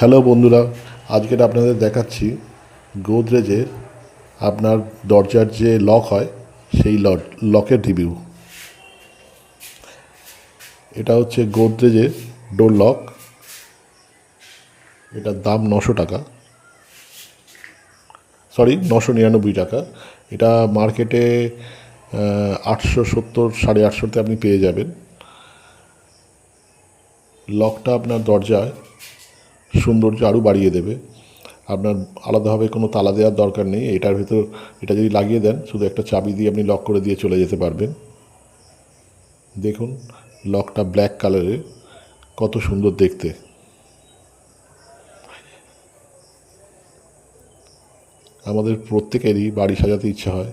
Hello বন্ধুরা, আজকের আপনাদের দেখাচ্ছি গোদরেজের আপনার দরজার যে লক হয় সেই লকের রিভিউ। এটা হচ্ছে গোদরেজের ডোর লক। এটার দাম 900 টাকা, সরি 999 টাকা। এটা মার্কেটে 870, 850-তে আপনি পেয়ে যাবেন। লকটা আপনার দরজায় সৌন্দর্য আরও বাড়িয়ে দেবে। আপনার আলাদাভাবে কোনো তালা দেওয়ার দরকার নেই। এটার ভিতর এটা যদি লাগিয়ে দেন, শুধু একটা চাবি দিয়ে আপনি লক করে দিয়ে চলে যেতে পারবেন। দেখুন লকটা ব্ল্যাক কালারের, কত সুন্দর দেখতে। আমাদের প্রত্যেকেরই বাড়ি সাজাতে ইচ্ছা হয়,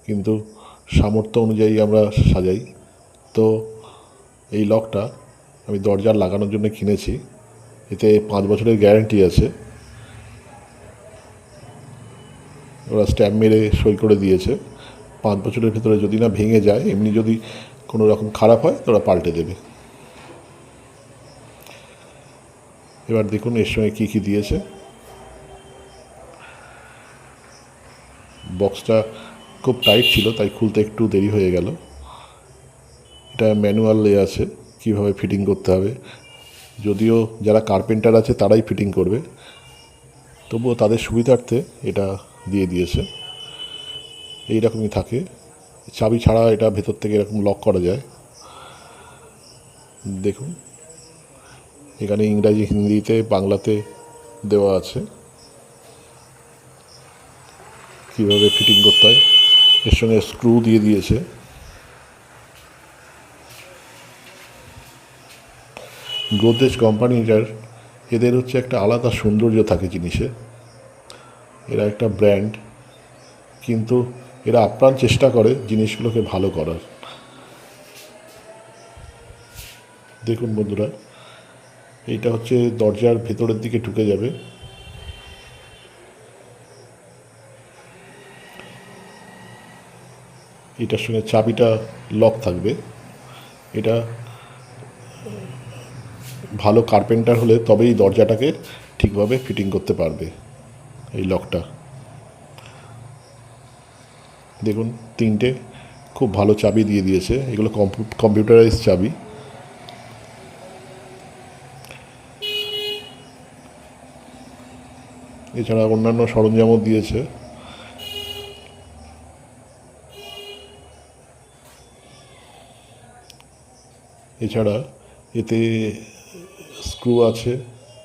কিন্তু সামর্থ্য অনুযায়ী আমরা সাজাই। তো এই লকটা আমি দরজার লাগানোর জন্য কিনেছি। এতে 5 বছরের গ্যারান্টি আছে। ওরা স্ট্যাম্প মেরে সই করে দিয়েছে। 5 বছরের ভিতরে যদি না ভেঙে যায়, এমনি যদি কোনো রকম খারাপ হয় তো ওরা পাল্টে দেবে। এবার দেখুন এর সঙ্গে কী কী দিয়েছে। বক্সটা খুব টাইট ছিল, তাই খুলতে একটু দেরি হয়ে গেল। এটা ম্যানুয়ালে আছে কীভাবে ফিটিং করতে হবে। যদিও যারা কার্পেন্টার আছে তারাই ফিটিং করবে, তবুও তাদের সুবিধার্থে এটা দিয়ে দিয়েছে। এই রকমই থাকে, চাবি ছাড়া এটা ভেতর থেকে এরকম লক করা যায়। দেখুন এখানে ইংরাজি, হিন্দিতে, বাংলাতে দেওয়া আছে কীভাবে ফিটিং করতে হয়। এর সঙ্গে স্ক্রু দিয়ে দিয়েছে। গোদরেজ কোম্পানিটার এদের হচ্ছে একটা আলাদা সৌন্দর্য থাকে জিনিসে। এরা একটা ব্র্যান্ড, কিন্তু এরা আপ্রাণ চেষ্টা করে জিনিসগুলোকে ভালো করার। দেখুন বন্ধুরা, এইটা হচ্ছে দরজার ভেতরের দিকে ঢুকে যাবে। এটার সঙ্গে চাবিটা লক থাকবে। এটা ভালো কার্পেন্টার হলে তবেই দরজাটাকে ঠিকভাবে ফিটিং করতে পারবে। এই লকটা দেখুন, 3টে খুব ভালো চাবি দিয়ে দিয়েছে। এগুলো কম্পিউটারাইজ চাবি। এছাড়া অন্যান্য সরঞ্জামও দিয়েছে। এছাড়া এতে স্ক্রু আছে,